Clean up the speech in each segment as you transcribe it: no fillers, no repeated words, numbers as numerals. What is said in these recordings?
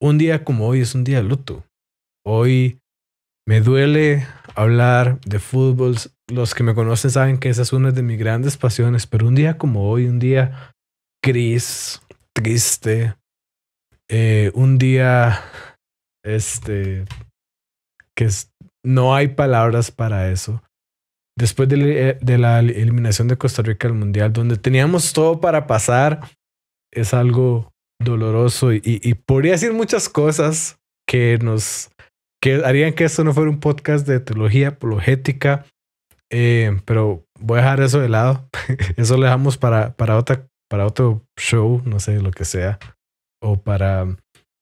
un día como hoy es un día de luto. Hoy me duele hablar de fútbol. Los que me conocen saben que esa es una de mis grandes pasiones, pero un día como hoy, un día gris, triste, un día que no hay palabras para eso. Después de la eliminación de Costa Rica al Mundial, donde teníamos todo para pasar, es algo doloroso y podría decir muchas cosas que harían que esto no fuera un podcast de teología apologética, pero voy a dejar eso de lado. Eso lo dejamos para otro show, no sé, lo que sea, o para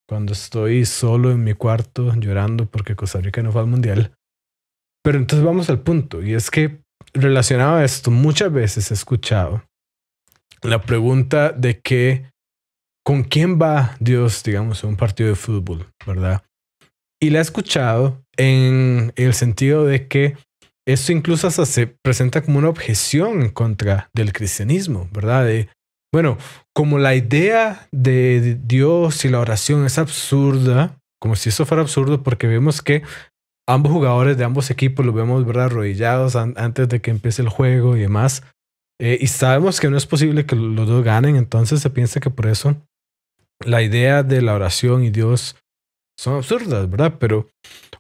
cuando estoy solo en mi cuarto llorando porque Costa Rica no fue al Mundial. Pero entonces vamos al punto, y es que relacionado a esto, muchas veces he escuchado la pregunta de que ¿con quién va Dios, digamos, a un partido de fútbol, verdad? Y la he escuchado en el sentido de que esto incluso hasta se presenta como una objeción en contra del cristianismo, ¿verdad? Bueno, como la idea de Dios y la oración es absurda, como si eso fuera absurdo, porque vemos que ambos jugadores de ambos equipos los vemos, ¿verdad?, arrodillados antes de que empiece el juego y demás. Y sabemos que no es posible que los dos ganen, entonces se piensa que por eso la idea de la oración y Dios son absurdas, ¿verdad? Pero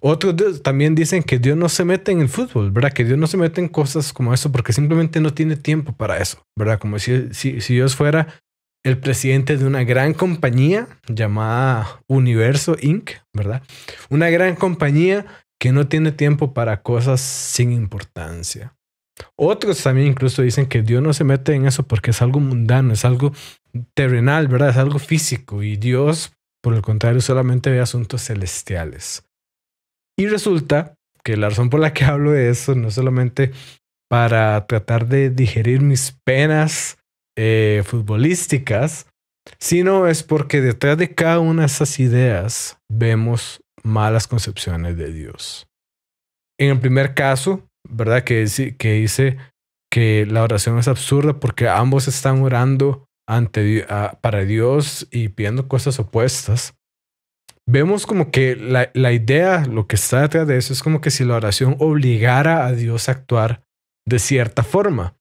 otros también dicen que Dios no se mete en el fútbol, ¿verdad? Que Dios no se mete en cosas como eso porque simplemente no tiene tiempo para eso, ¿verdad? Como si Dios fuera el presidente de una gran compañía llamada Universo Inc., ¿verdad? Una gran compañía que no tiene tiempo para cosas sin importancia. Otros también incluso dicen que Dios no se mete en eso porque es algo mundano, es algo terrenal, ¿verdad? Es algo físico y Dios, por el contrario, solamente ve asuntos celestiales. Y resulta que la razón por la que hablo de eso no es solamente para tratar de digerir mis penas futbolísticas, sino es porque detrás de cada una de esas ideas vemos malas concepciones de Dios. En el primer caso, ¿verdad? Que dice que la oración es absurda porque ambos están orando para Dios y pidiendo cosas opuestas. Vemos como que la idea, lo que está detrás de eso es como que si la oración obligara a Dios a actuar de cierta forma.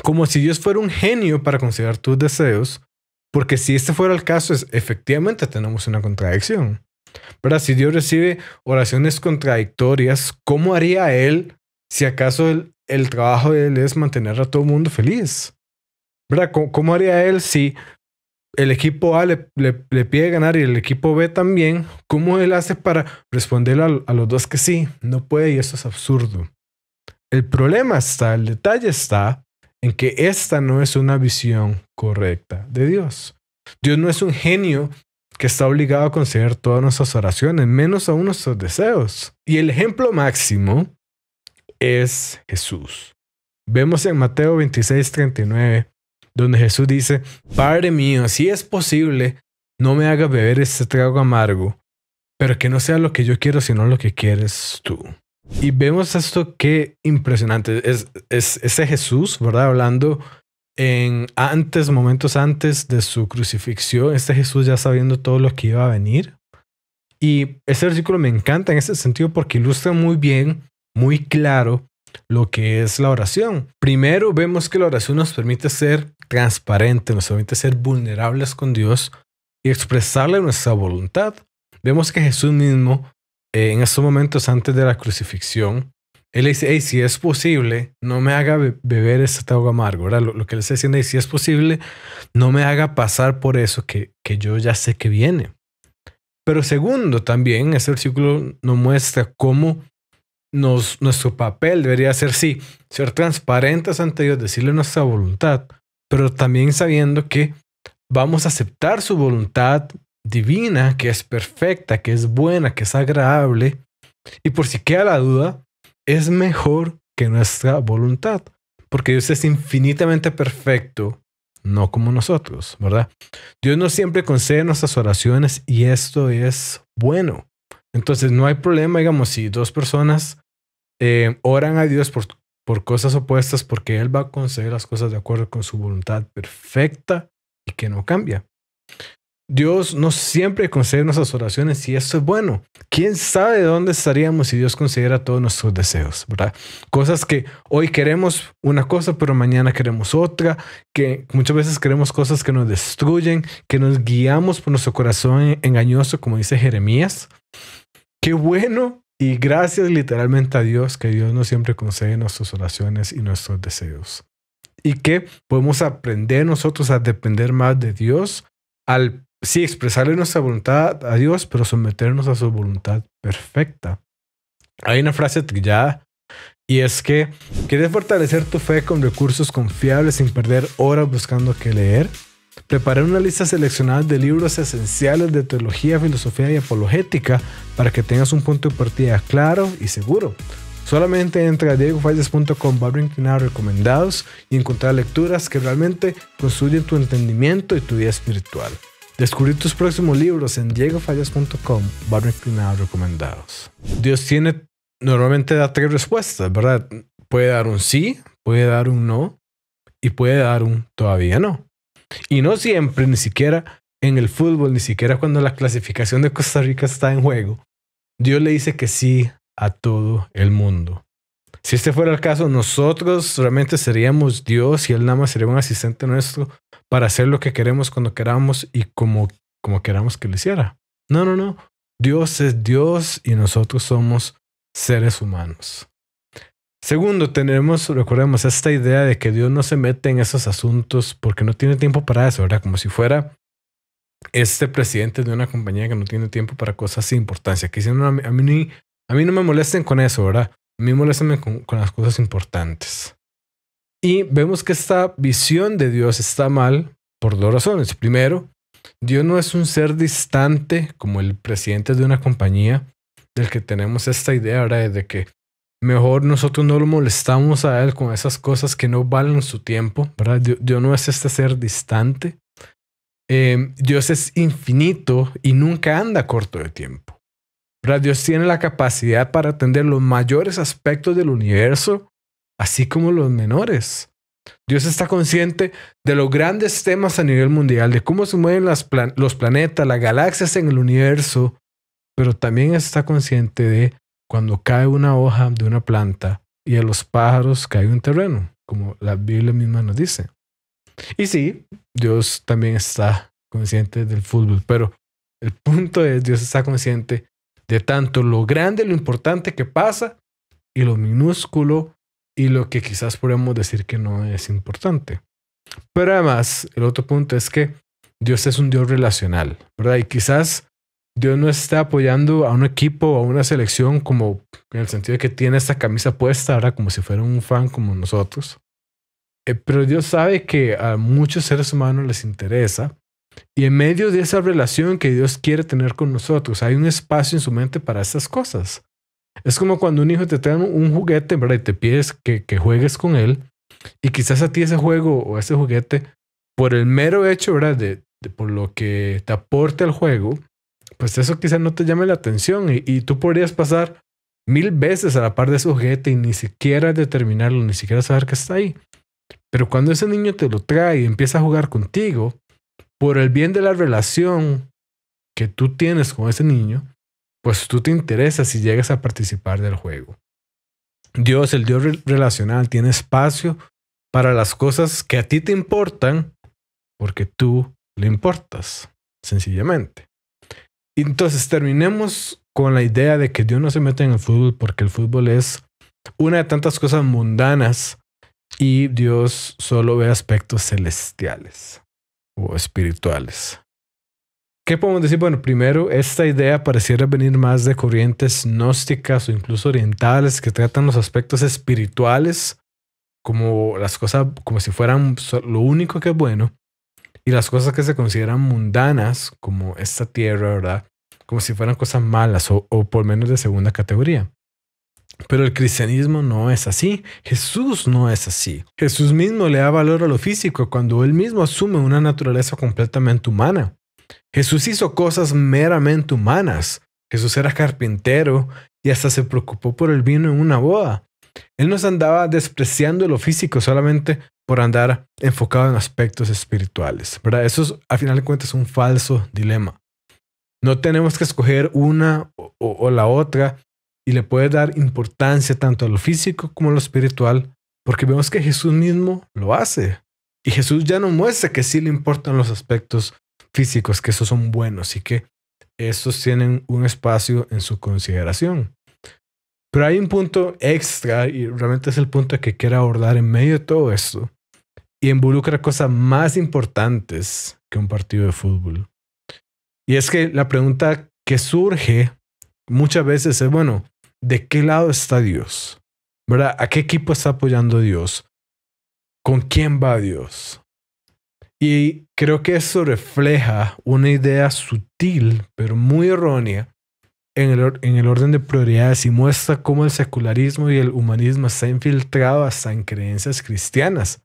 Como si Dios fuera un genio para conceder tus deseos, porque si este fuera el caso, efectivamente tenemos una contradicción. ¿Verdad? Si Dios recibe oraciones contradictorias, ¿cómo haría Él si acaso el trabajo de Él es mantener a todo el mundo feliz? ¿Verdad? ¿Cómo haría Él si el equipo A le pide ganar y el equipo B también? ¿Cómo Él hace para responder a los dos que sí? No puede y eso es absurdo. El detalle está en que esta no es una visión correcta de Dios. Dios no es un genio que está obligado a conceder todas nuestras oraciones, menos aún nuestros deseos. Y el ejemplo máximo es Jesús. Vemos en Mateo 26:39, donde Jesús dice: Padre mío, si es posible, no me hagas beber este trago amargo, pero que no sea lo que yo quiero, sino lo que quieres tú. Y vemos esto, qué impresionante. Es ese Jesús, ¿verdad? Hablando momentos antes de su crucifixión, este Jesús ya sabiendo todo lo que iba a venir. Y ese versículo me encanta en ese sentido porque ilustra muy bien, muy claro lo que es la oración. Primero vemos que la oración nos permite ser transparentes, nos permite ser vulnerables con Dios y expresarle nuestra voluntad. Vemos que Jesús mismo, en estos momentos antes de la crucifixión, Él dice: hey, si es posible, no me haga beber este trago amargo. ¿Verdad? Lo que Él está diciendo es: si es posible, no me haga pasar por eso que yo ya sé que viene. Pero segundo, también ese versículo nos muestra cómo nuestro papel debería ser, sí, ser transparentes ante Dios, decirle nuestra voluntad, pero también sabiendo que vamos a aceptar su voluntad divina, que es perfecta, que es buena, que es agradable. Y por si queda la duda, es mejor que nuestra voluntad, porque Dios es infinitamente perfecto, no como nosotros, ¿verdad? Dios no siempre concede nuestras oraciones y esto es bueno. Entonces no hay problema, digamos, si dos personas oran a Dios por cosas opuestas, porque Él va a conceder las cosas de acuerdo con su voluntad perfecta y que no cambia. Dios no siempre concede nuestras oraciones y eso es bueno. ¿Quién sabe de dónde estaríamos si Dios concediera todos nuestros deseos, ¿verdad? Cosas que hoy queremos una cosa, pero mañana queremos otra, que muchas veces queremos cosas que nos destruyen, que nos guiamos por nuestro corazón engañoso, como dice Jeremías. Qué bueno y gracias literalmente a Dios que Dios no siempre concede nuestras oraciones y nuestros deseos. Y que podemos aprender nosotros a depender más de Dios al sí, expresarle nuestra voluntad a Dios, pero someternos a su voluntad perfecta. Hay una frase trillada y es que ¿quieres fortalecer tu fe con recursos confiables sin perder horas buscando qué leer? Preparé una lista seleccionada de libros esenciales de teología, filosofía y apologética para que tengas un punto de partida claro y seguro. Solamente entra a diegofalles.com/recomendados y encontrar lecturas que realmente construyen tu entendimiento y tu vida espiritual. Descubrir tus próximos libros en diegofalles.com/recomendados. Dios normalmente da 3 respuestas, ¿verdad? Puede dar un sí, puede dar un no y puede dar un todavía no. Y no siempre, ni siquiera en el fútbol, ni siquiera cuando la clasificación de Costa Rica está en juego, Dios le dice que sí a todo el mundo. Si este fuera el caso, nosotros realmente seríamos Dios y Él nada más sería un asistente nuestro para hacer lo que queremos cuando queramos y como queramos que lo hiciera. No. Dios es Dios y nosotros somos seres humanos. Segundo, recordemos esta idea de que Dios no se mete en esos asuntos porque no tiene tiempo para eso, ¿verdad? Como si fuera este presidente de una compañía que no tiene tiempo para cosas sin importancia. Que dicen, no, a mí no me molesten con eso, ¿verdad? A mí moléstenme con las cosas importantes. Y vemos que esta visión de Dios está mal por 2 razones. Primero, Dios no es un ser distante como el presidente de una compañía del que tenemos esta idea, ¿verdad? De que mejor nosotros no lo molestamos a Él con esas cosas que no valen su tiempo, ¿verdad? Dios no es este ser distante. Dios es infinito y nunca anda corto de tiempo. ¿Verdad? Dios tiene la capacidad para atender los mayores aspectos del universo, así como los menores. Dios está consciente de los grandes temas a nivel mundial, de cómo se mueven los planetas, las galaxias en el universo, pero también está consciente de cuando cae una hoja de una planta y a los pájaros cae un terreno, como la Biblia misma nos dice. Y sí, Dios también está consciente del fútbol, pero el punto es, Dios está consciente de tanto lo grande, lo importante que pasa y lo minúsculo y lo que quizás podemos decir que no es importante. Pero además, el otro punto es que Dios es un Dios relacional, ¿verdad? Y quizás Dios no está apoyando a un equipo o a una selección como en el sentido de que tiene esta camisa puesta, ¿verdad? Como si fuera un fan como nosotros. Pero Dios sabe que a muchos seres humanos les interesa. Y en medio de esa relación que Dios quiere tener con nosotros, hay un espacio en su mente para estas cosas. Es como cuando un hijo te trae un juguete, ¿verdad? Y te pides que juegues con él. Y quizás a ti ese juego o ese juguete, por el mero hecho, ¿verdad? Por lo que te aporta el juego, pues eso quizás no te llame la atención. Y tú podrías pasar 1000 veces a la par de ese juguete y ni siquiera determinarlo, ni siquiera saber que está ahí. Pero cuando ese niño te lo trae y empieza a jugar contigo, por el bien de la relación que tú tienes con ese niño, pues tú te interesas si llegas a participar del juego. Dios, el Dios relacional, tiene espacio para las cosas que a ti te importan porque tú le importas, sencillamente. Y entonces terminemos con la idea de que Dios no se mete en el fútbol porque el fútbol es una de tantas cosas mundanas y Dios solo ve aspectos celestiales o espirituales. ¿Qué podemos decir? Bueno, primero, esta idea pareciera venir más de corrientes gnósticas o incluso orientales que tratan los aspectos espirituales como las cosas, como si fueran lo único que es bueno, y las cosas que se consideran mundanas, como esta tierra, ¿verdad? Como si fueran cosas malas o por menos de segunda categoría. Pero el cristianismo no es así. Jesús no es así. Jesús mismo le da valor a lo físico cuando él mismo asume una naturaleza completamente humana. Jesús hizo cosas meramente humanas. Jesús era carpintero y hasta se preocupó por el vino en una boda. Él no andaba despreciando lo físico solamente por andar enfocado en aspectos espirituales, ¿verdad? Eso es, al final de cuentas, un falso dilema. No tenemos que escoger una o la otra y le puede dar importancia tanto a lo físico como a lo espiritual, porque vemos que Jesús mismo lo hace. Y Jesús ya nos muestra que sí le importan los aspectos físicos, que esos son buenos y que estos tienen un espacio en su consideración. Pero hay un punto extra y realmente es el punto que quiero abordar en medio de todo esto y involucra cosas más importantes que un partido de fútbol. Y es que la pregunta que surge muchas veces es, bueno, ¿de qué lado está Dios? ¿Verdad? ¿A qué equipo está apoyando Dios? ¿Con quién va Dios? Y creo que eso refleja una idea sutil, pero muy errónea en el orden de prioridades y muestra cómo el secularismo y el humanismo está infiltrado hasta en creencias cristianas.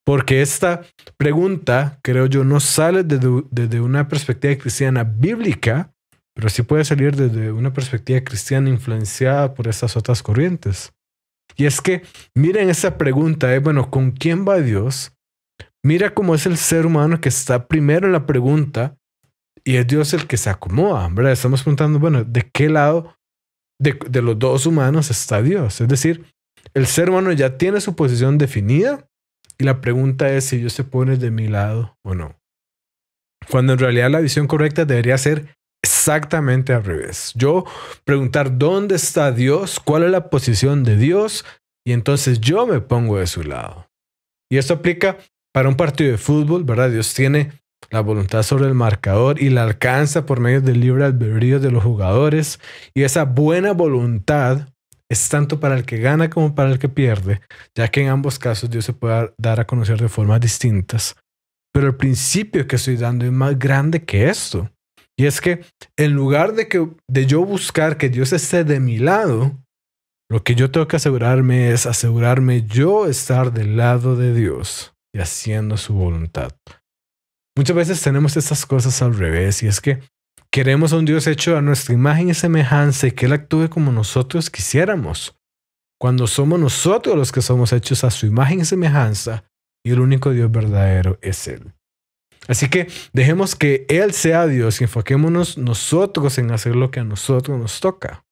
Porque esta pregunta, creo yo, no sale desde una perspectiva cristiana bíblica, pero sí puede salir desde una perspectiva cristiana influenciada por estas otras corrientes. Y es que, miren esa pregunta, bueno, ¿con quién va Dios? Mira cómo es el ser humano que está primero en la pregunta y es Dios el que se acomoda, ¿verdad? Estamos preguntando, bueno, ¿de qué lado de los dos humanos está Dios? Es decir, el ser humano ya tiene su posición definida y la pregunta es si Dios se pone de mi lado o no. Cuando en realidad la visión correcta debería ser exactamente al revés. Yo preguntar dónde está Dios, cuál es la posición de Dios y entonces yo me pongo de su lado. Y esto aplica para un partido de fútbol, ¿verdad? Dios tiene la voluntad sobre el marcador y la alcanza por medio del libre albedrío de los jugadores y esa buena voluntad es tanto para el que gana como para el que pierde, ya que en ambos casos Dios se puede dar a conocer de formas distintas. Pero el principio que estoy dando es más grande que esto. Y es que en lugar de yo buscar que Dios esté de mi lado, lo que yo tengo que asegurarme es asegurarme yo estar del lado de Dios y haciendo su voluntad. Muchas veces tenemos estas cosas al revés y es que queremos a un Dios hecho a nuestra imagen y semejanza y que Él actúe como nosotros quisiéramos, cuando somos nosotros los que somos hechos a su imagen y semejanza y el único Dios verdadero es Él. Así que dejemos que Él sea Dios y enfoquémonos nosotros en hacer lo que a nosotros nos toca.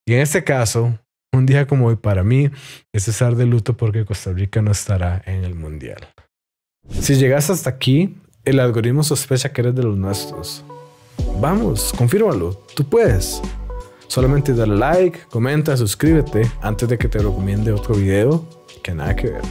Y en este caso, un día como hoy para mí es estar de luto porque Costa Rica no estará en el Mundial. Si llegas hasta aquí, el algoritmo sospecha que eres de los nuestros. Vamos, confírmalo, tú puedes. Solamente dale like, comenta, suscríbete antes de que te recomiende otro video que nada que ver.